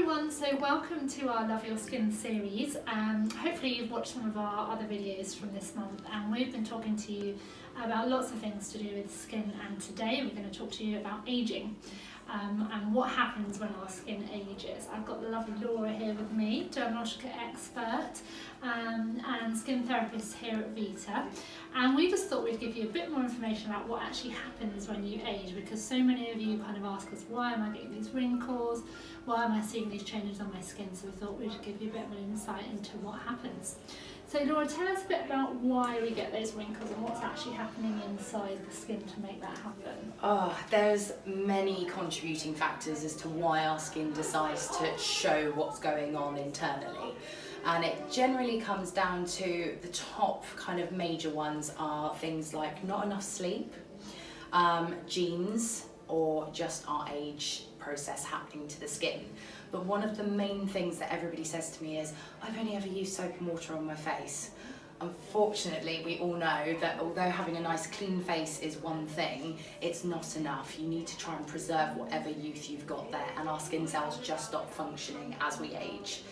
everyone, so welcome to our Love Your Skin series. Hopefully you've watched some of our other videos from this month, and we've been talking to you about lots of things to do with skin, and today we're going to talk to you about aging and what happens when our skin ages. I've got the lovely Laura here with me, Dermalogica Expert and Skin Therapist here at Vita, and we just thought we'd give you a bit more information about what actually happens when you age, because so many of you kind of ask us, why am I getting these wrinkles, why am I seeing these changes on my skin? So we thought we'd give you a bit of an insight into what happens. So Laura, tell us a bit about why we get those wrinkles and what's actually happening inside the skin to make that happen. There's many contributing factors as to why our skin decides to show what's going on internally. And it generally comes down to the top kind of major ones are things like not enough sleep, genes, or just our age process happening to the skin. But one of the main things that everybody says to me is, I've only ever used soap and water on my face. Unfortunately, we all know that although having a nice clean face is one thing, it's not enough. You need to try and preserve whatever youth you've got there, and our skin cells just stop functioning as we age.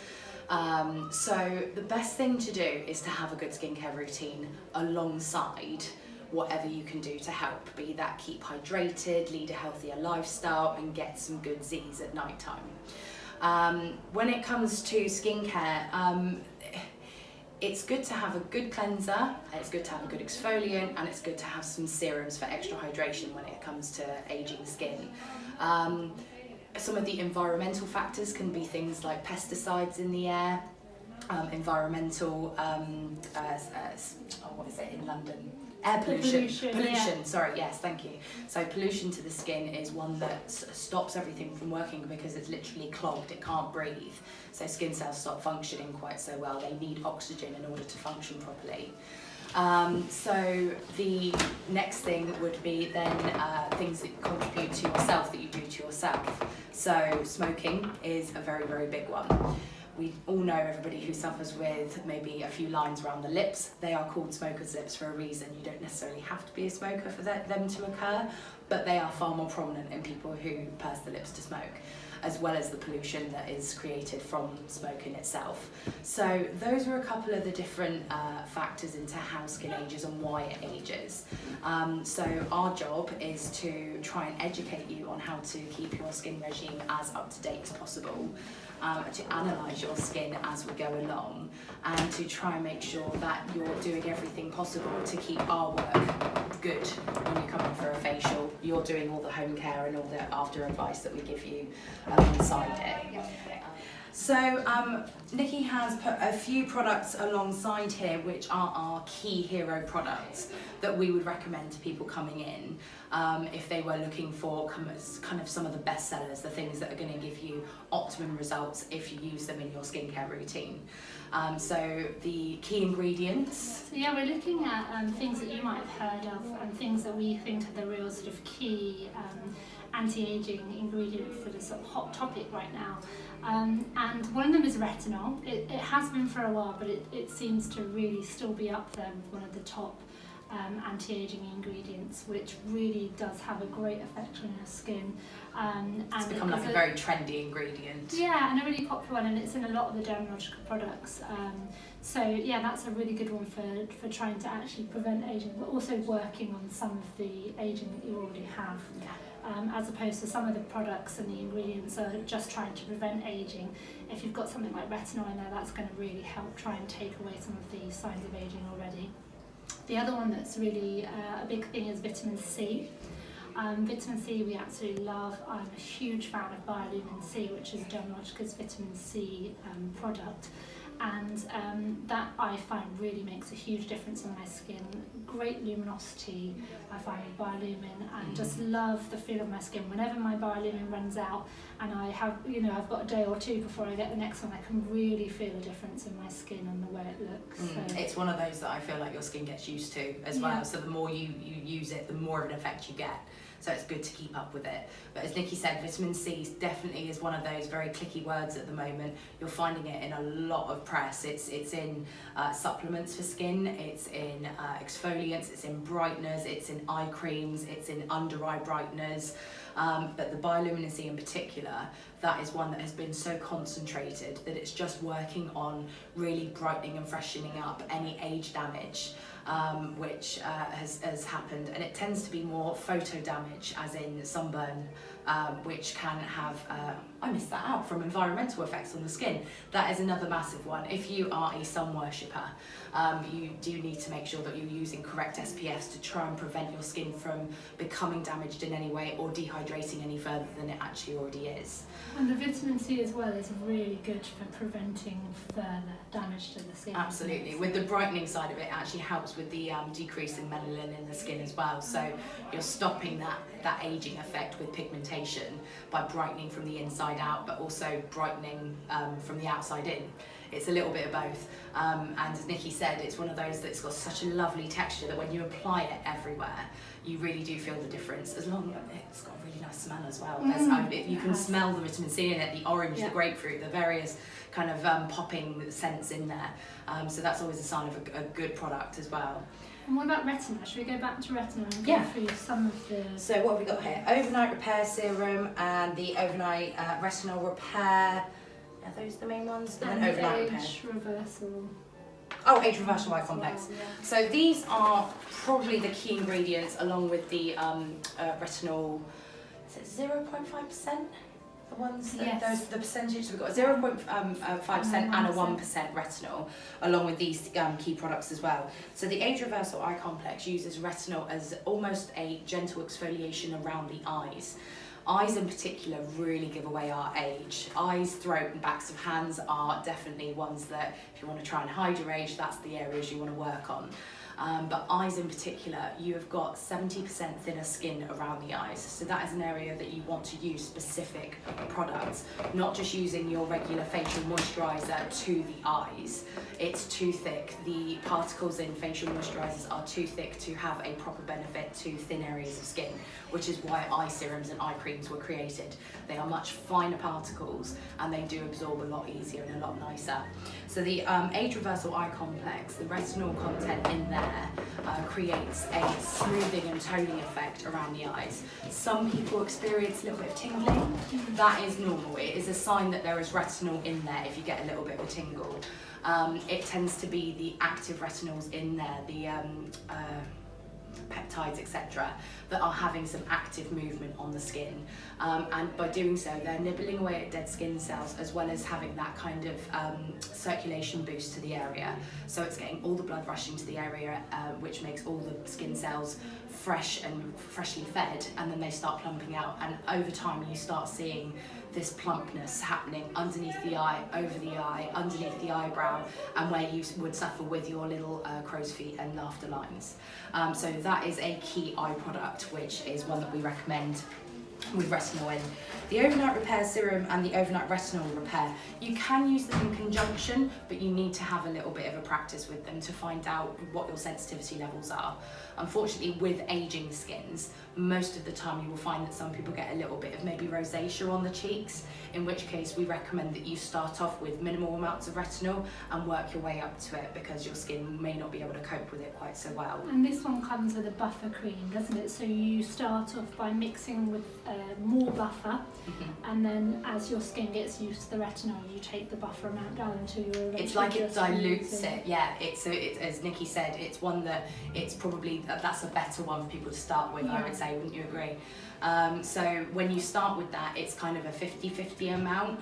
So the best thing to do is to have a good skincare routine alongside whatever you can do to help, be that keep hydrated, lead a healthier lifestyle, and get some good Z's at night time. When it comes to skincare, it's good to have a good cleanser, it's good to have a good exfoliant, and it's good to have some serums for extra hydration when it comes to aging skin. Some of the environmental factors can be things like pesticides in the air, environmental, what is it in London? Air pollution. Yeah. Sorry, yes, thank you. So pollution to the skin is one that stops everything from working because it's literally clogged, it can't breathe. So skin cells stop functioning quite so well. They need oxygen in order to function properly. So the next thing would be then things that contribute to yourself, that you do to yourself. So smoking is a very, very big one. We all know everybody who suffers with maybe a few lines around the lips. They are called smoker's lips for a reason. You don't necessarily have to be a smoker for them to occur, but they are far more prominent in people who purse the lips to smoke, as well as the pollution that is created from smoke in itself. So those are a couple of the different factors into how skin ages and why it ages. So our job is to try and educate you on how to keep your skin regime as up to date as possible, to analyse your skin as we go along, and to try and make sure that you're doing everything possible to keep our work good. When you come in for a facial, you're doing all the home care and all the after advice that we give you alongside it. So Nikki has put a few products alongside here which are our key hero products that we would recommend to people coming in if they were looking for kind of some of the best sellers, the things that are going to give you optimum results if you use them in your skincare routine. So the key ingredients. So yeah, we're looking at things that you might have heard of and things that we think are the real sort of key anti-aging ingredients that are sort of hot topic right now. And one of them is retinol. It has been for a while, but it seems to really still be up there with one of the top anti-aging ingredients, which really does have a great effect on your skin. It's become like a very trendy ingredient. Yeah, and a really popular one, and it's in a lot of the Dermalogica products. So yeah, that's a really good one for trying to actually prevent aging, but also working on some of the aging that you already have. As opposed to some of the products and the ingredients are just trying to prevent aging. If you've got something like retinol in there, that's going to really help try and take away some of the signs of aging already. The other one that's really a big thing is vitamin C. Vitamin C we absolutely love. I'm a huge fan of Biolumin-c, which is Dermalogica's vitamin C product. And that I find really makes a huge difference in my skin. Great luminosity I find with Biolumin, and just love the feel of my skin. Whenever my Biolumin runs out and I have, I've got a day or two before I get the next one, I can really feel a difference in my skin and the way it looks. So it's one of those that I feel like your skin gets used to as well. So the more you use it, the more of an effect you get. so it's good to keep up with it. But as Nikki said, vitamin C definitely is one of those very clicky words at the moment. You're finding it in a lot of press. It's in supplements for skin, it's in exfoliants, it's in brighteners, it's in eye creams, it's in under eye brighteners. But the Biolumin-c in particular, that is one that has been so concentrated that it's just working on really brightening and freshening up any age damage which has happened, and it tends to be more photo damage, as in sunburn, which can have, I missed that out, from environmental effects on the skin. That is another massive one. If you are a sun worshipper, you do need to make sure that you're using correct SPFs to try and prevent your skin from becoming damaged in any way or dehydrating any further than it actually already is. And the vitamin C as well is really good for preventing further damage to the skin. Absolutely. With the brightening side of it, it actually helps with the decrease in melanin in the skin as well. So you're stopping that aging effect with pigmentation by brightening from the inside out, but also brightening from the outside in. It's a little bit of both. And as Nikki said, it's one of those that's got such a lovely texture that when you apply it everywhere, you really do feel the difference. As long as it's got a really nice smell as well. You can smell the vitamin C in it, the orange, the grapefruit, the various kind of popping scents in there. So that's always a sign of a good product as well. And what about retinol? Should we go back to retinol and go through some of the... So what have we got here? Overnight Repair Serum and the Overnight Retinol Repair. Are those the main ones? And Overnight age reversal. Oh, age reversal eye complex. Well, So these are probably the key ingredients, along with the retinol. Is it 0.5%? The ones that those the percentage. So we've got 0.5% and a 1% retinol, along with these key products as well. So the age reversal eye complex uses retinol as almost a gentle exfoliation around the eyes. Eyes in particular really give away our age. Eyes, throat and backs of hands are definitely ones that if you want to try and hide your age, that's the areas you want to work on. But eyes in particular, you have got 70% thinner skin around the eyes. So that is an area that you want to use specific products, not just using your regular facial moisturiser to the eyes. It's too thick. The particles in facial moisturisers are too thick to have a proper benefit to thin areas of skin, which is why eye serums and eye creams were created. They are much finer particles and they do absorb a lot easier and a lot nicer. So the age reversal eye complex, the retinol content in there creates a smoothing and toning effect around the eyes. Some people experience a little bit of tingling. That is normal. It is a sign that there is retinol in there if you get a little bit of a tingle. It tends to be the active retinols in there, the peptides, etc., that are having some active movement on the skin, and by doing so they're nibbling away at dead skin cells, as well as having that kind of circulation boost to the area. So it's getting all the blood rushing to the area, which makes all the skin cells fresh and freshly fed, and then they start plumping out, and over time you start seeing this plumpness happening underneath the eye, over the eye, underneath the eyebrow, and where you would suffer with your little crow's feet and laughter lines. So that is a key eye product, which is one that we recommend with retinol in. The Overnight Repair Serum and the Overnight Retinol Repair, you can use them in conjunction, but you need to have a little bit of a practice with them to find out what your sensitivity levels are. Unfortunately, with aging skins, most of the time you will find that some people get a little bit of maybe rosacea on the cheeks, in which case we recommend that you start off with minimal amounts of retinol and work your way up to it, because your skin may not be able to cope with it quite so well. And this one comes with a buffer cream, doesn't it? So you start off by mixing with more buffer, and then as your skin gets used to the retinol, you take the buffer amount down until you're eventually it's like it dilutes it. Yeah, it's as Nikki said, it's one that it's probably that's a better one for people to start with. I would say, wouldn't you agree? So when you start with that, it's kind of a 50-50 amount.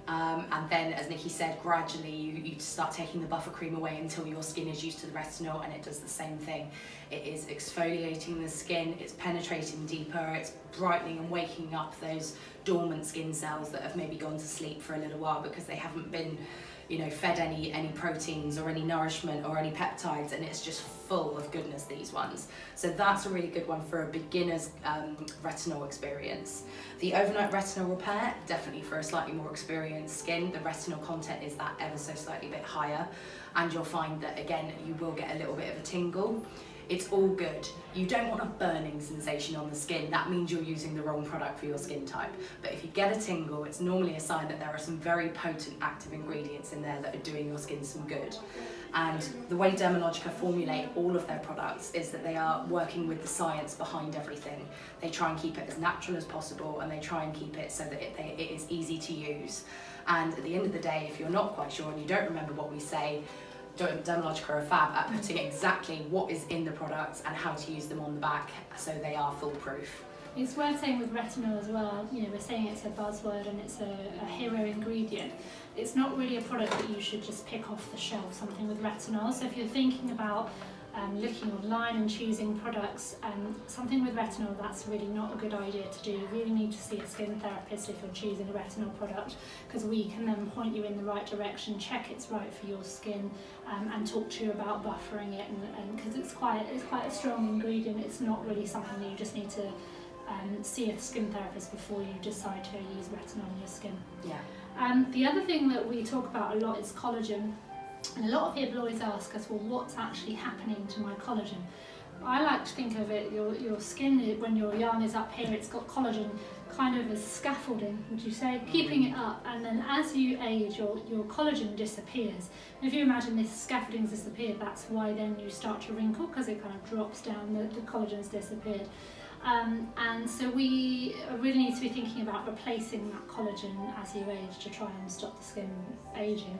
And then, as Nikki said, gradually you start taking the buffer cream away until your skin is used to the retinol, and it does the same thing. It is exfoliating the skin, it's penetrating deeper, it's brightening and waking up those dormant skin cells that have maybe gone to sleep for a little while because they haven't been, you know, fed any proteins or any nourishment or any peptides, and it's just full of goodness, these ones. So that's a really good one for a beginner's retinol experience. The Overnight Retinol Repair, definitely for a slightly more experienced skin. The retinol content is that ever so slightly bit higher, and you'll find that again you will get a little bit of a tingle. it's all good. You don't want a burning sensation on the skin. That means you're using the wrong product for your skin type. But if you get a tingle, it's normally a sign that there are some very potent active ingredients in there that are doing your skin some good. And the way Dermalogica formulate all of their products is that they are working with the science behind everything. They try and keep it as natural as possible, and they try and keep it so that it is easy to use. And at the end of the day, if you're not quite sure and you don't remember what we say, Dermalogica are fab at putting exactly what is in the products and how to use them on the back, so they are foolproof. It's worth saying with retinol as well, you know, we're saying it's a buzzword and it's a hero ingredient. It's not really a product that you should just pick off the shelf, something with retinol. So if you're thinking about looking online and choosing products, something with retinol, that's really not a good idea to do. You really need to see a skin therapist if you're choosing a retinol product, because we can then point you in the right direction, check it's right for your skin, and talk to you about buffering it, and because it's quite a strong ingredient. It's not really something that you just need to see a skin therapist before you decide to use retinol on your skin. Yeah. The other thing that we talk about a lot is collagen. And a lot of people always ask us, well, what's actually happening to my collagen? I like to think of it, your skin, when you're young, is up here, it's got collagen kind of as scaffolding, would you say, keeping it up, and then as you age, your collagen disappears. And if you imagine this scaffolding's disappeared, that's why then you start to wrinkle, because it kind of drops down, the collagen's disappeared. And so we really need to be thinking about replacing that collagen as you age to try and stop the skin aging.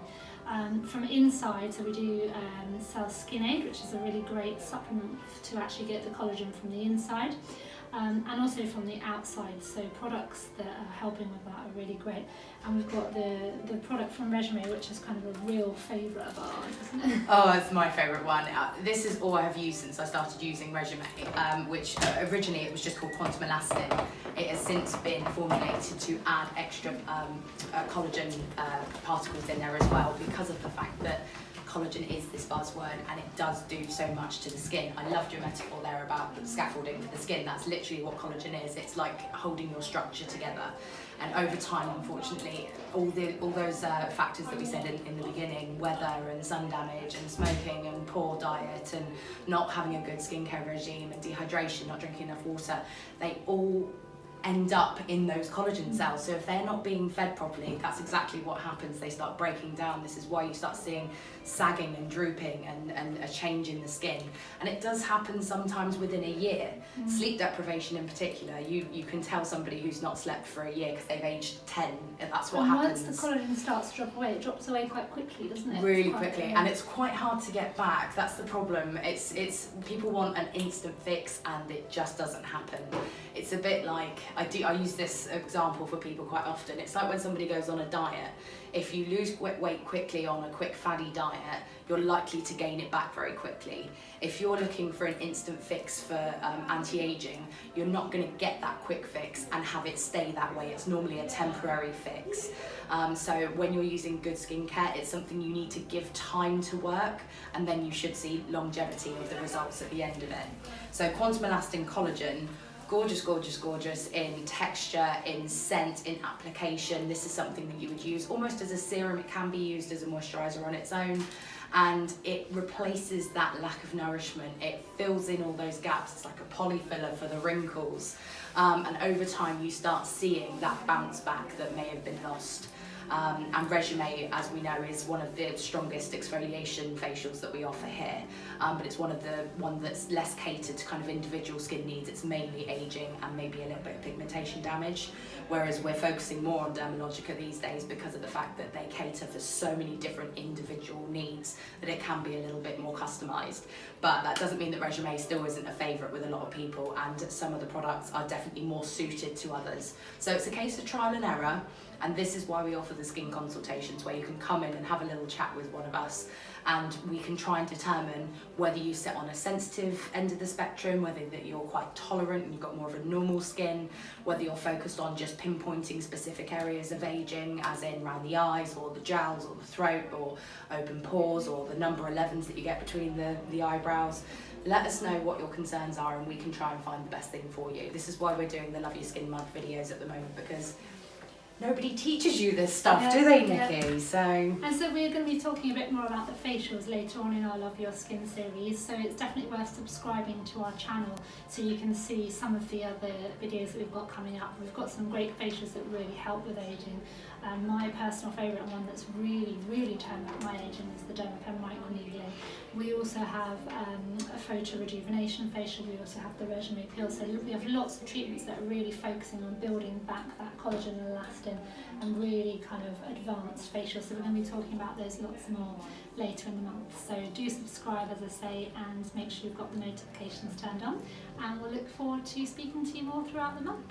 From inside, so we do sell Skinade, which is a really great supplement to actually get the collagen from the inside, and also from the outside. So products that are helping with that are really great. And we've got the product from RegimA, which is kind of a real favourite of ours, isn't it? Oh, it's my favourite one. This is all I have used since I started using RegimA, which originally it was just called Quantum Elastin. It has since been formulated to add extra collagen particles in there as well, because of the fact that collagen is this buzzword and it does do so much to the skin. I loved your metaphor there about the scaffolding for the skin. That's literally what collagen is. It's like holding your structure together. And over time, unfortunately, all those factors that we said in the beginning, weather and sun damage and smoking and poor diet and not having a good skincare regime and dehydration, not drinking enough water, they all end up in those collagen cells. So if they're not being fed properly, that's exactly what happens. They start breaking down. This is why you start seeing sagging and drooping and a change in the skin. And it does happen sometimes within a year. Sleep deprivation in particular, you can tell somebody who's not slept for a year because they've aged 10, and that's what happens. Once the collagen starts to drop away, it drops away quite quickly, doesn't it? Really quickly, and it's quite hard to get back. That's the problem. It's people want an instant fix, and it just doesn't happen. It's a bit like, I use this example for people quite often. It's like when somebody goes on a diet. If you lose weight quickly on a quick fatty diet, you're likely to gain it back very quickly. If you're looking for an instant fix for anti-aging, you're not going to get that quick fix and have it stay that way. It's normally a temporary fix. So when you're using good skincare, it's something you need to give time to work, and then you should see longevity of the results at the end of it. So Quantum Elastin Collagen, gorgeous, gorgeous, gorgeous in texture, in scent, in application. This is something that you would use almost as a serum. It can be used as a moisturiser on its own, and it replaces that lack of nourishment. It fills in all those gaps. It's like a polyfiller for the wrinkles. And over time you start seeing that bounce back that may have been lost. And RegimA, as we know, is one of the strongest exfoliation facials that we offer here, but it's one that's less catered to kind of individual skin needs. It's mainly aging and maybe a little bit of pigmentation damage, whereas we're focusing more on Dermalogica these days because of the fact that they cater for so many different individual needs that it can be a little bit more customised. But that doesn't mean that RegimA still isn't a favourite with a lot of people, and some of the products are definitely more suited to others. So it's a case of trial and error. And this is why we offer the skin consultations, where you can come in and have a little chat with one of us, and we can try and determine whether you sit on a sensitive end of the spectrum, whether that you're quite tolerant and you've got more of a normal skin, whether you're focused on just pinpointing specific areas of aging, as in around the eyes or the jowls or the throat or open pores or the number 11s that you get between the eyebrows. Let us know what your concerns are, and we can try and find the best thing for you. This is why we're doing the Love Your Skin Month videos at the moment, because nobody teaches you this stuff, Yeah, do they, yeah. Nikki? So And so we're going to be talking a bit more about the facials later on in our Love Your Skin series, so it's definitely worth subscribing to our channel so you can see some of the other videos that we've got coming up. We've got some great facials that really help with ageing. My personal favourite one that's really turned up my ageing is the Dermalogica microneedling. We also have a photo rejuvenation facial, we also have the RegimA peel, so we have lots of treatments that are really focusing on building back that collagen and elastin and really kind of advanced facials. So we're going to be talking about those lots more later in the month. So do subscribe, as I say, and make sure you've got the notifications turned on, and we'll look forward to speaking to you more throughout the month.